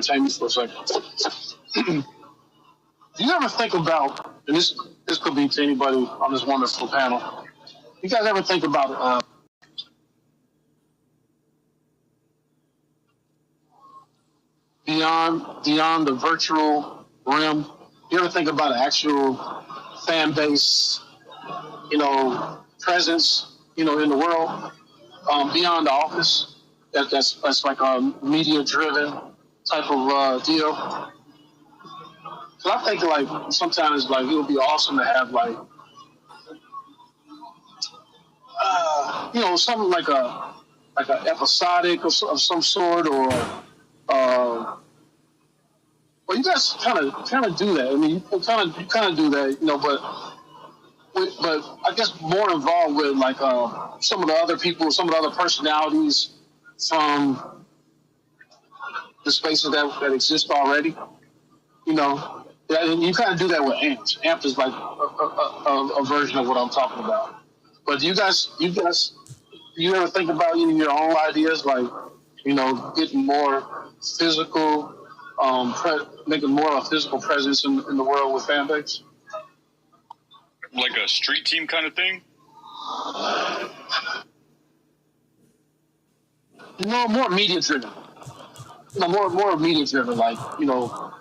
entertain me for a second. Do you ever think about, and this could be to anybody on this wonderful panel, you guys ever think about beyond the virtual realm? You ever think about an actual fan base, presence, in the world, beyond the office? That's like a media driven type of deal. So I think like sometimes like it would be awesome to have like something like a episodic of some sort, or well, you guys kind of do that. I mean, you kind of do that, but I guess more involved with like some of the other people, some of the other personalities from the spaces that exist already. And you kind of do that with AMP. AMP is like a version of what I'm talking about. But do you ever think about your own ideas, like getting more physical, making more of a physical presence in the world with fan base? Like a street team kind of thing? More media driven. More media driven, like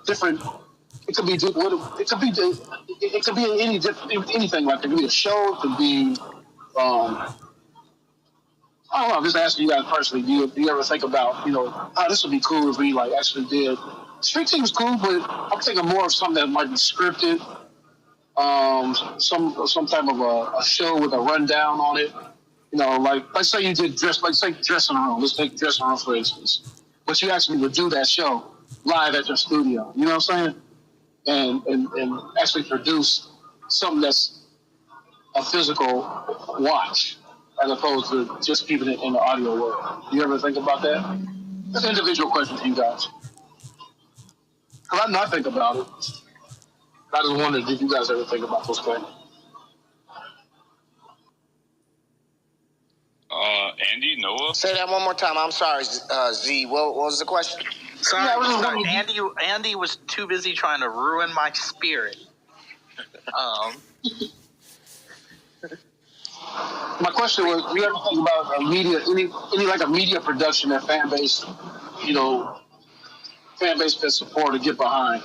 different. It could be anything. Like it could be a show. It could be I don't know. I'm just asking you guys personally. Do you ever think about this would be cool if we like actually did? Street team's cool, but I'm thinking more of something that might be scripted. Some type of a show with a rundown on it. Let's say you did dressing room. Let's take dressing room for instance. But you actually would do that show live at your studio. You know what I'm saying? And actually produce something that's a physical watch as opposed to just keeping it in the audio world. Do you ever think about that? That's an individual question to you guys. Because I know I think about it. I just wondered, did you guys ever think about those things? Andy, Noah? Say that one more time. I'm sorry, Z. What was the question? Sorry. Andy was too busy trying to ruin my spirit. My question was, do you ever think about any like a media production that fan base can support or get behind,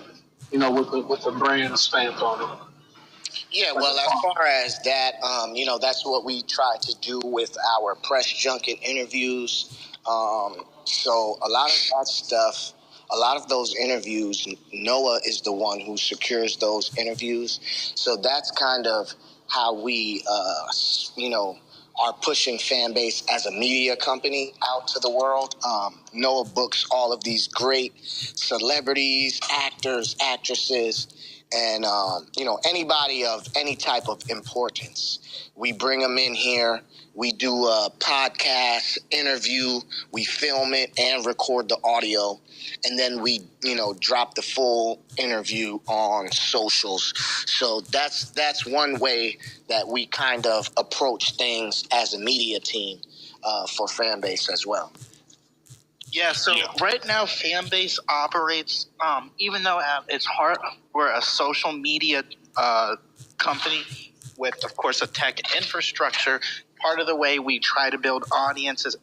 with the brand stamped on it? Yeah, well, as far as that, that's what we try to do with our press junket interviews. So a lot of that stuff, a lot of those interviews, Noah is the one who secures those interviews. So that's kind of how we, are pushing fan base as a media company out to the world. Noah books all of these great celebrities, actors, actresses, and, anybody of any type of importance. We bring them in here. We do a podcast interview. We film it and record the audio. And then we, drop the full interview on socials. So that's one way that we kind of approach things as a media team for fan base as well. Yeah, right now Fanbase operates, even though it's hard, we're a social media company with, of course, a tech infrastructure. Part of the way we try to build audiences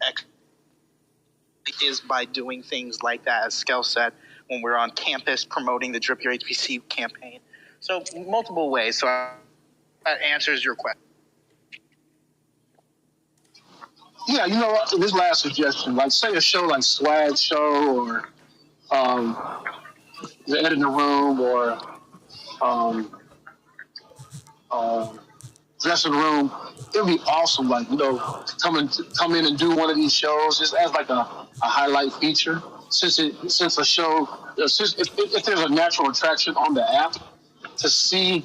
is by doing things like that, as Skel said, when we're on campus promoting the Drip Your HBC campaign. So multiple ways. So that answers your question. Yeah, this last suggestion, like say a show like Swag Show or The Editing Room or Dressing Room, it would be awesome, like, come in and do one of these shows just as like a highlight feature. Since a show, if there's a natural attraction on the app to see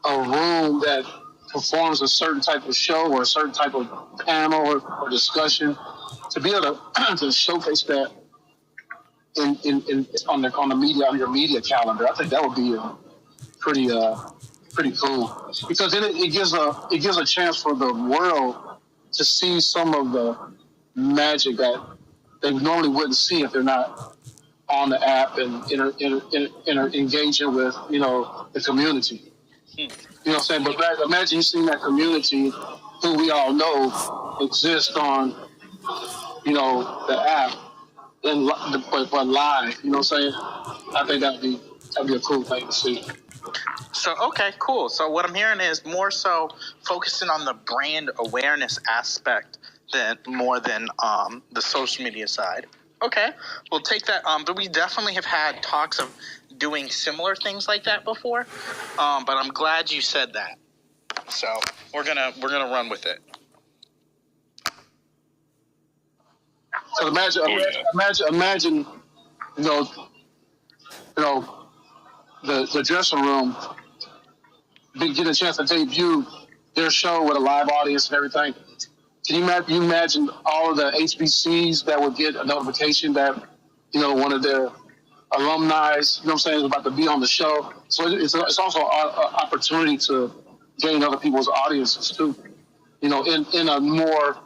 a room that performs a certain type of show or a certain type of panel or discussion, to be able to showcase that on the media, on your media calendar, I think that would be pretty cool, because then it gives a chance for the world to see some of the magic that they normally wouldn't see if they're not on the app and engaging with, the community. You know what I'm saying? But imagine you seeing that community who we all know exists on, the app, but live. You know what I'm saying? I think that'd be a cool thing to see. So, okay, cool. So what I'm hearing is more so focusing on the brand awareness aspect more than the social media side. Okay, we'll take that. But we definitely have had talks of doing similar things like that before. But I'm glad you said that. So we're gonna run with it. So imagine, the dressing room get a chance to debut their show with a live audience and everything. Can you imagine all of the HBCs that would get a notification that, one of their alumni, is about to be on the show? So it's also an opportunity to gain other people's audiences too, in a more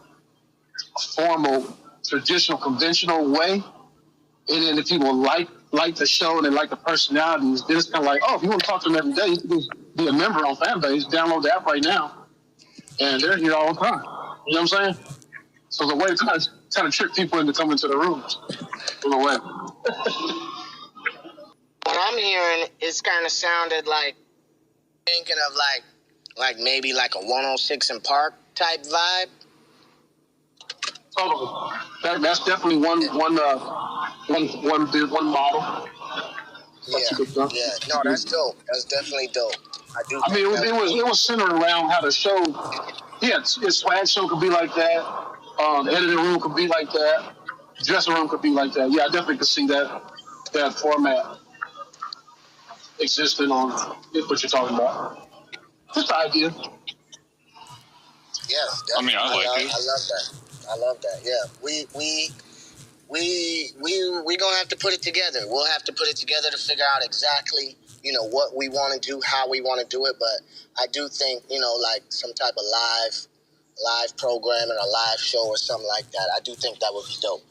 formal, traditional, conventional way. And then if people like the show and they like the personalities, then it's kind of like, oh, if you want to talk to them every day, you can be a member on Fanbase, download the app right now, and they're here all the time. You know what I'm saying? So the way to kind of trick people into coming to the rooms, in a way. What I'm hearing, it's kind of sounded like thinking of like maybe like a 106 in Park type vibe. Totally. That's definitely one model. Yeah. No, that's dope. That's definitely dope. I mean, it was centered around how the show. Yeah, its swag show could be like that. The editing room could be like that. The dressing room could be like that. Yeah, I definitely could see that format existing on what you're talking about. Just the idea. Yes, I mean, I like it. I love that. Yeah, we gonna have to put it together. We'll have to put it together to figure out exactly, what we want to do, how we want to do it. But I do think, like some type of live program and a live show or something like that. I do think that would be dope.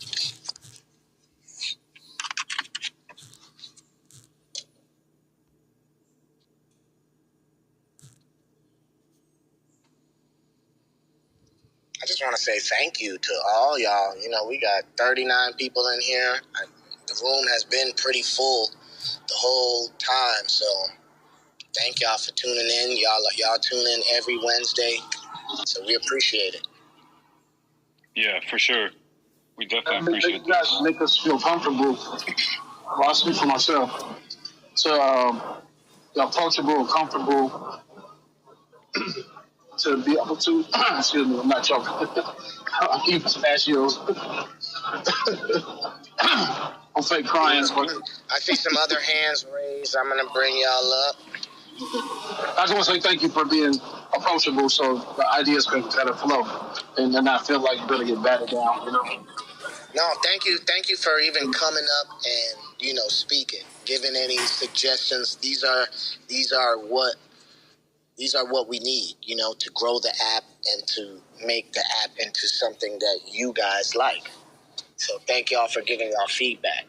I just want to say thank you to all y'all. We got 39 people in here. The room has been pretty full the whole time. So thank y'all for tuning in. Y'all tune in every Wednesday. So we appreciate it. Yeah, for sure. We definitely appreciate it. You guys make us feel comfortable. Well, I speak for myself. So, approachable and comfortable to be able to, excuse me, I'm not joking. I'm eating pistachios. I'm fake crying. I see some other hands raised. I'm going to bring y'all up. I just want to say thank you for being approachable so the ideas can kind of flow and not feel like you're going to get battered down, No, thank you. Thank you for even coming up and, speaking, giving any suggestions. These are what we need, to grow the app and to make the app into something that you guys like. So thank y'all for giving y'all feedback.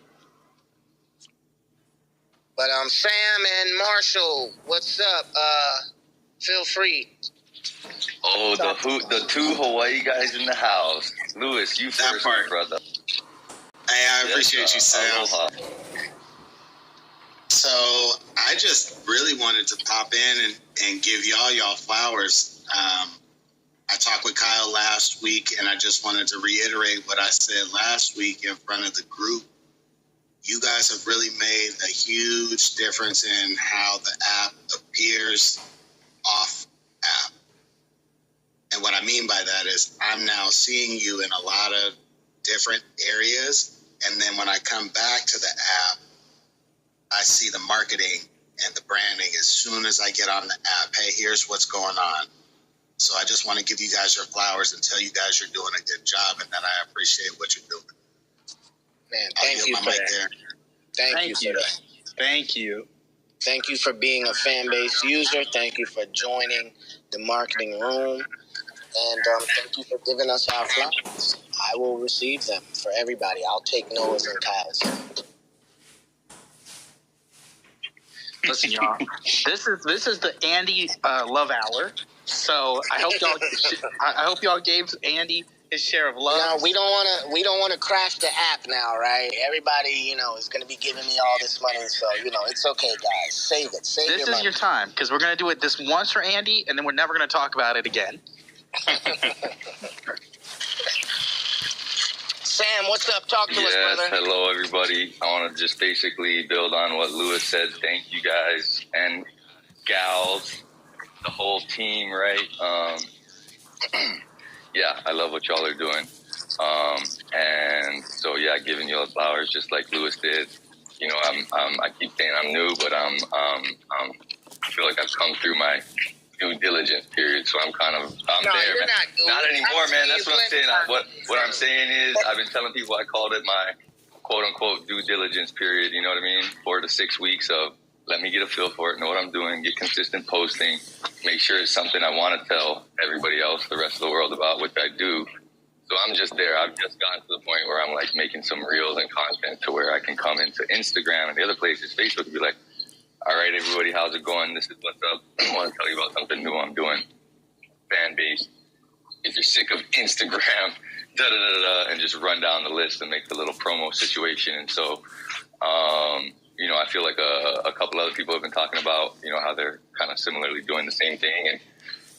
But Sam and Marshall, what's up? Feel free. Oh, the two Hawaii guys in the house. Louis, you that first, part. brother. Hey, I appreciate you, Sam. Aloha. So I just really wanted to pop in and give y'all flowers. I talked with Kyle last week, and I just wanted to reiterate what I said last week in front of the group. You guys have really made a huge difference in how the app appears off app. And what I mean by that is I'm now seeing you in a lot of different areas. And then when I come back to the app, I see the marketing and the branding as soon as I get on the app. Hey, here's what's going on. So I just want to give you guys your flowers and tell you guys you're doing a good job and that I appreciate what you're doing. Man, thank you for that. Thank you for that. Thank you. Thank you for being a Fanbase user. Thank you for joining the marketing room. And thank you for giving us our flowers. I will receive them for everybody. I'll take Noah's and Kyle's. Listen, y'all. This is the Andy Love Hour. So I hope y'all gave Andy his share of love. No, we don't want to crash the app now, right? Everybody, is going to be giving me all this money, so it's okay, guys. Save it. Save this your is money. your time, because we're going to do it this once for Andy, and then we're never going to talk about it again. Sam, what's up? Talk to us, brother. Hello, everybody. I want to just basically build on what Lewis said. Thank you guys and gals, the whole team, right? Yeah, I love what y'all are doing. And so, yeah, giving you all the flowers just like Lewis did. I keep saying I'm new, but I feel like I've come through my due diligence period, so I'm there, man. Not anymore, man. That's what I'm saying. What I'm saying is, I've been telling people I called it my quote unquote due diligence period. You know what I mean? 4 to 6 weeks of let me get a feel for it, know what I'm doing, get consistent posting, make sure it's something I want to tell everybody else, the rest of the world about, which I do. So I'm just there. I've just gotten to the point where I'm like making some reels and content to where I can come into Instagram and the other places, Facebook, and be like, all right, everybody, how's it going? This is what's up. I want to tell you about something new I'm doing. Fan base. If you're sick of Instagram, and just run down the list and make the little promo situation. And so, I feel like a couple other people have been talking about, how they're kind of similarly doing the same thing. And,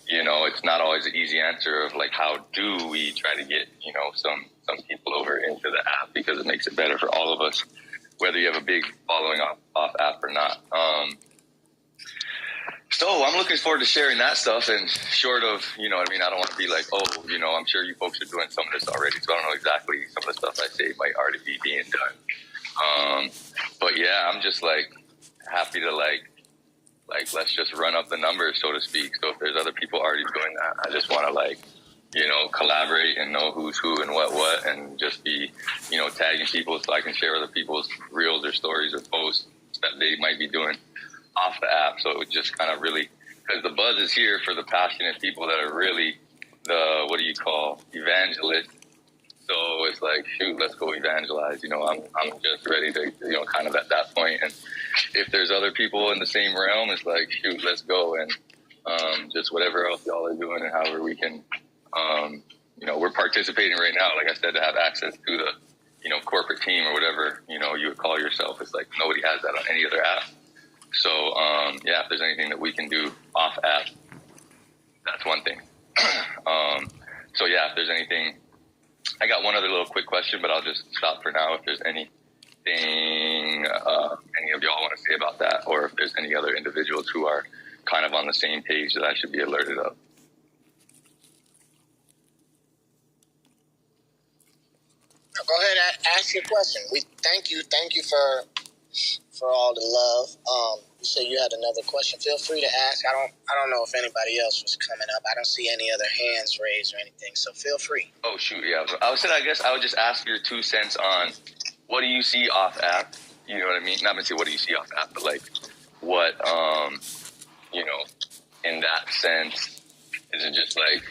it's not always an easy answer of like, how do we try to get, some people over into the app, because it makes it better for all of us, whether you have a big following off app or not. So I'm looking forward to sharing that stuff, and short of, I don't want to be like, I'm sure you folks are doing some of this already, so I don't know exactly some of the stuff I say might already be being done. But yeah, I'm just like happy to like let's just run up the numbers, so to speak. So if there's other people already doing that, I just want to collaborate and know who's who and what, and just be, tagging people so I can share other people's reels or stories or posts that they might be doing off the app. So it would just kind of really, because the buzz is here for the passionate people that are really the, evangelists. So it's like, shoot, let's go evangelize. I'm just ready to, kind of at that point. And if there's other people in the same realm, it's like, shoot, let's go. And just whatever else y'all are doing and however we can, we're participating right now, like I said, to have access to the, corporate team or whatever, you would call yourself. It's like nobody has that on any other app. So, if there's anything that we can do off app, that's one thing. If there's anything, I got one other little quick question, but I'll just stop for now. If there's anything any of y'all want to say about that, or if there's any other individuals who are kind of on the same page that I should be alerted of. Go ahead, ask your question. We thank you for all the love. You said you had another question. Feel free to ask. I don't know if anybody else was coming up. I don't see any other hands raised or anything. So feel free. Oh shoot, yeah. I guess I would just ask your 2 cents on what do you see off app. You know what I mean? Not gonna say what do you see off app, but like what in that sense, is it just like,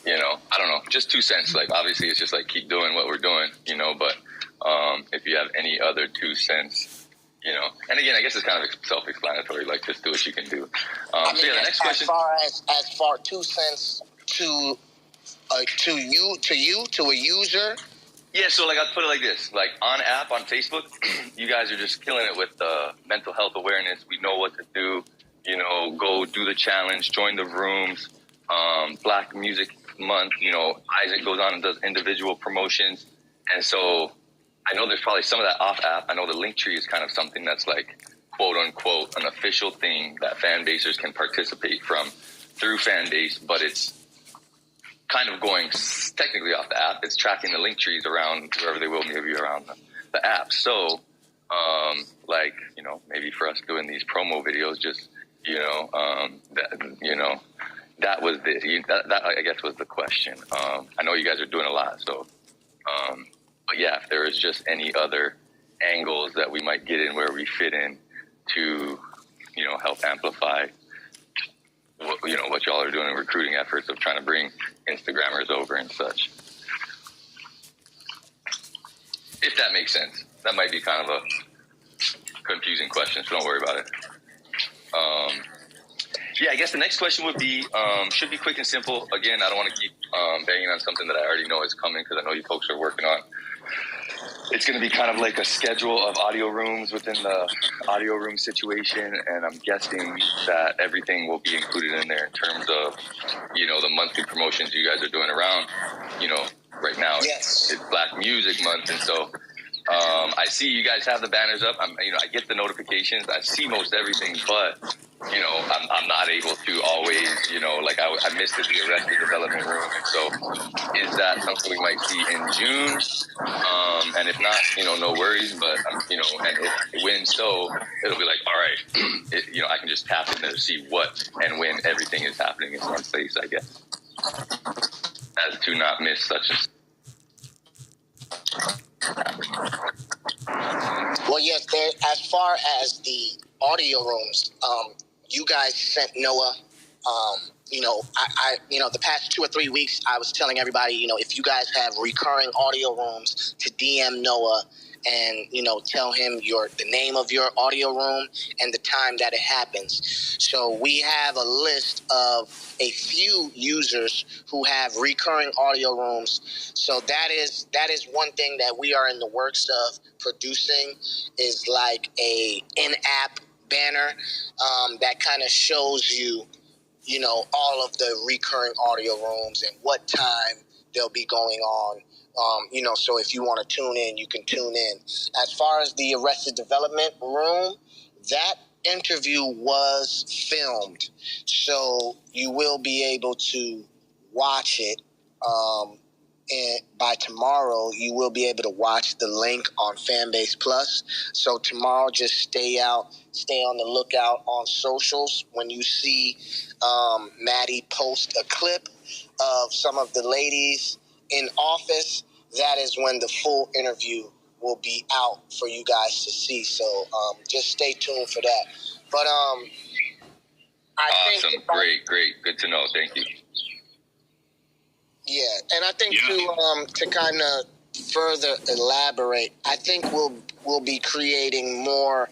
I don't know, just 2 cents. Like obviously it's just like keep doing what we're doing, but if you have any other 2 cents. And again, I guess it's kind of self-explanatory. Like, just do what you can do. The next question. As far 2 cents to a user. Yeah, so like I'll put it like this: like on app on Facebook, you guys are just killing it with mental health awareness. We know what to do. Go do the challenge, join the rooms. Black Music Month. Isaac goes on and does individual promotions, and so. I know there's probably some of that off app. I know the Linktree is kind of something that's like, quote unquote, an official thing that fan basers can participate from through Fanbase, but it's kind of going technically off the app. It's tracking the Linktrees around wherever they will, maybe around the app. So, maybe for us doing these promo videos, just, that was that I guess was the question. I know you guys are doing a lot, so, but yeah, if there is just any other angles that we might get in where we fit in to, help amplify what y'all are doing in recruiting efforts of trying to bring Instagrammers over and such. If that makes sense. That might be kind of a confusing question, so don't worry about it. I guess the next question would be, should be quick and simple. Again, I don't want to keep banging on something that I already know is coming because I know you folks are working on. It's going to be kind of like a schedule of audio rooms within the audio room situation, and I'm guessing that everything will be included in there in terms of, the monthly promotions you guys are doing around, right now. Yes. It's Black Music Month, and so I see you guys have the banners up. I get the notifications. I see most everything, but I'm not able to always, I missed the Arrested Development Room, and so is that something we might see in June? And if not, no worries. But and when so, it'll be like, all right, I can just tap in there to see what and when everything is happening in one place, I guess, as to not miss such a. Well, yes, as far as the audio rooms, you guys sent Noah, the past 2 or 3 weeks, I was telling everybody, if you guys have recurring audio rooms, to DM Noah and, tell him the name of your audio room and the time that it happens. So we have a list of a few users who have recurring audio rooms. So that is one thing that we are in the works of producing, is like a in-app banner that kind of shows you, all of the recurring audio rooms and what time they'll be going on. So if you want to tune in, you can tune in. As far as the Arrested Development Room, that interview was filmed, so you will be able to watch it. And by tomorrow, you will be able to watch the link on Fanbase Plus. So tomorrow, just stay on the lookout on socials. When you see Maddie post a clip of some of the ladies in office, that is when the full interview will be out for you guys to see. So just stay tuned for that. But Awesome. Great. Good to know. Thank you. Yeah, and I think to kind of further elaborate, I think we'll be creating more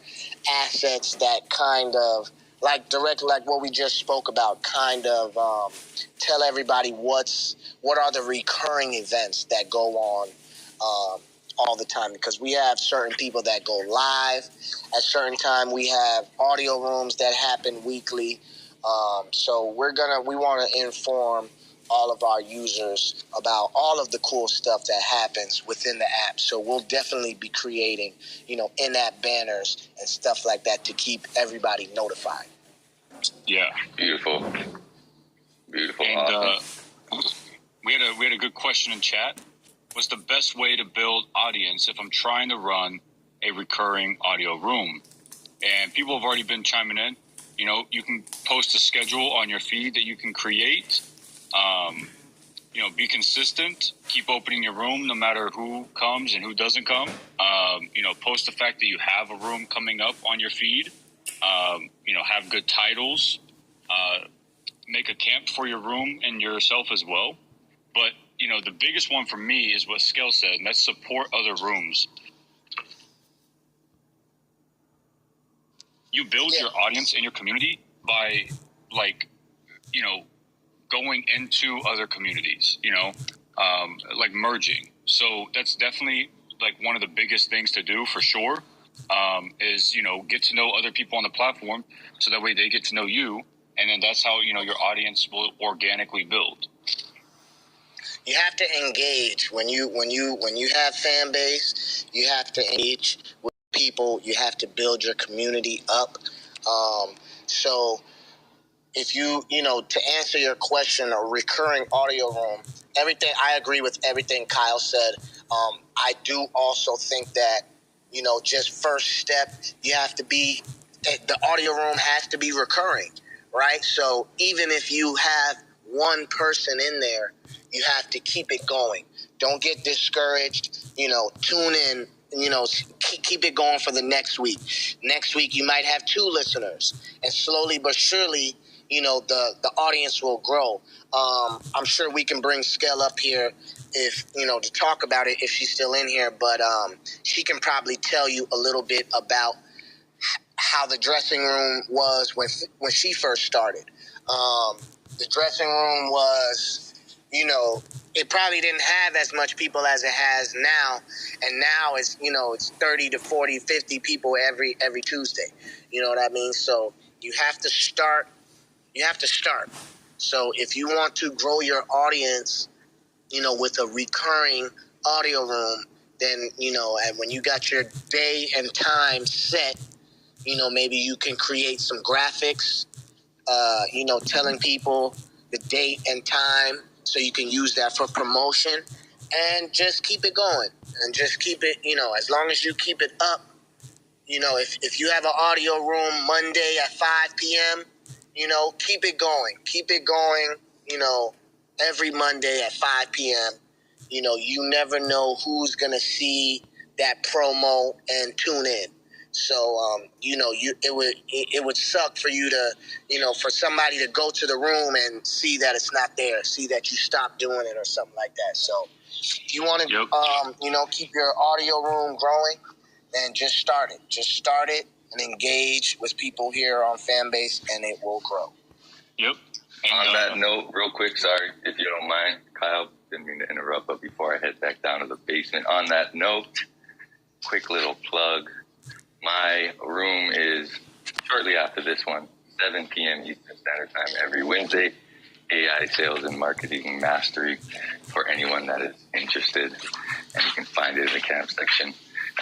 assets that kind of like what we just spoke about, kind of tell everybody what are the recurring events that go on all the time, because we have certain people that go live at certain time. We have audio rooms that happen weekly. So we want to inform all of our users about all of the cool stuff that happens within the app. So we'll definitely be creating, in-app banners and stuff like that to keep everybody notified. Yeah. Beautiful. And awesome. we had a good question in chat. What's the best way to build audience if I'm trying to run a recurring audio room? And people have already been chiming in. You can post a schedule on your feed that you can create. Be consistent. Keep opening your room no matter who comes and who doesn't come. Post the fact that you have a room coming up on your feed. Have good titles. Make a camp for your room and yourself as well. But, the biggest one for me is what Skell said, and that's support other rooms. You build your audience and your community by, going into other communities, like merging. So that's definitely one of the biggest things to do for sure, is, get to know other people on the platform so that way they get to know you. And then that's how, your audience will organically build. You have to engage when you have fan base. You have to engage with people. You have to build your community up. So if to answer your question, a recurring audio room, I agree with everything Kyle said. I do also think that, just first step, the audio room has to be recurring, right? So even if you have one person in there, you have to keep it going. Don't get discouraged. Tune in. Keep it going for the next week. Next week, you might have 2 listeners, and slowly but surely, the audience will grow. I'm sure we can bring Skell up here to talk about it if she's still in here, but she can probably tell you a little bit about how the dressing room was when she first started. The dressing room was, you know, it probably didn't have as much people as it has now. And now it's, you know, it's 30 to 40, 50 people every Tuesday. You know what I mean? So you have to start. So if you want to grow your audience, you know, with a recurring audio room, then, you know, and when you got your day and time set, you know, maybe you can create some graphics, you know, telling people the date and time so you can use that for promotion, and just keep it going and just keep it, you know, as long as you keep it up. You know, if you have an audio room Monday at 5 p.m., you know, keep it going, you know, every Monday at 5 p.m. You know, you never know who's going to see that promo and tune in. So, you know, it would suck for you to, you know, for somebody to go to the room and see that it's not there, see that you stopped doing it or something like that. So if you want to, you know, keep your audio room growing, then just start it and engage with people here on Fanbase, and it will grow. Yep. On that note, real quick, sorry if you don't mind, Kyle, didn't mean to interrupt, but before I head back down to the basement, on that note, quick little plug. My room is shortly after this one, 7 p.m. Eastern Standard Time every Wednesday. AI Sales and Marketing Mastery for anyone that is interested. And you can find it in the camp section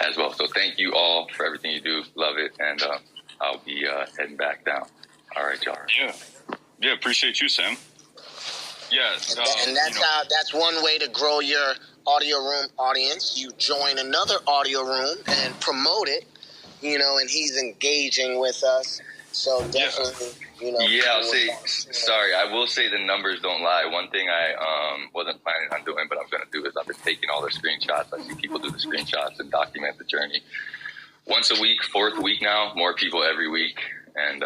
as well. So thank you all for everything you do. Love it. And I'll be heading back down. All right, y'all. Yeah, appreciate you, Sam. Yeah. And that's one way to grow your audio room audience. You join another audio room and promote it, you know, and he's engaging with us. So definitely, you know. Yeah, I'll say, sorry, I will say the numbers don't lie. One thing I wasn't planning on doing, but I'm going to do is I've been taking all the screenshots. I see people do the screenshots and document the journey. Once a week, 4th week now, more people every week. And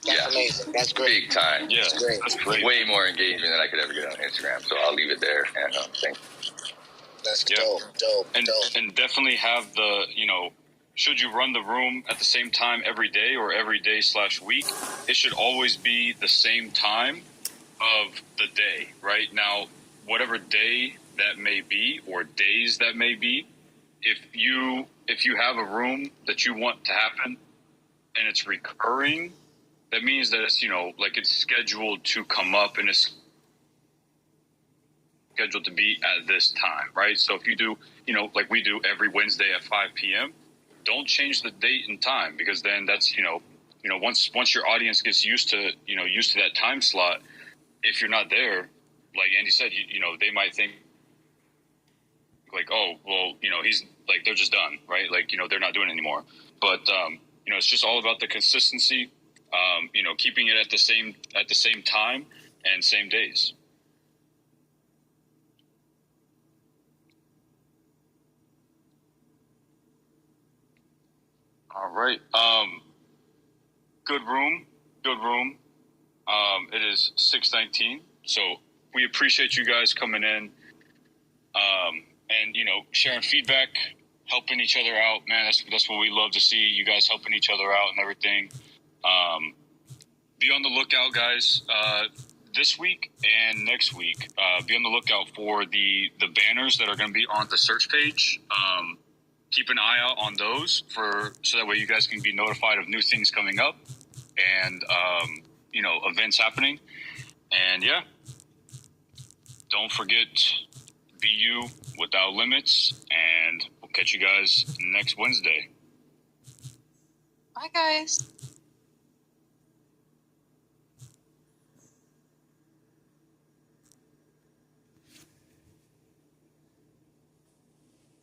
that's amazing. That's great. Big time. Yeah, that's great. Way more engagement than I could ever get on Instagram. So I'll leave it there. And thanks. That's dope. And definitely have the, you know, should you run the room at the same time every day or every day/week, it should always be the same time of the day, right? Now, whatever day that may be or days that may be, if you have a room that you want to happen and it's recurring, that means that it's, you know, like it's scheduled to come up and it's scheduled to be at this time, right? So if you do, you know, like we do every Wednesday at 5 p.m., don't change the date and time, because then that's, you know, once your audience gets used to that time slot, if you're not there, like Andy said, you know, they might think like, oh, well, you know, he's like, they're just done, right? Like, you know, they're not doing it anymore. But, you know, it's just all about the consistency, you know, keeping it at the same time and same days. All right. Good room. It is 6:19. So we appreciate you guys coming in, and, you know, sharing feedback, helping each other out, man. That's what we love to see, you guys helping each other out and everything. Be on the lookout, guys, this week and next week. Be on the lookout for the banners that are going to be on the search page. Keep an eye out on those so that way you guys can be notified of new things coming up and, you know, events happening. And yeah, don't forget, be you without limits, and we'll catch you guys next Wednesday. Bye, guys.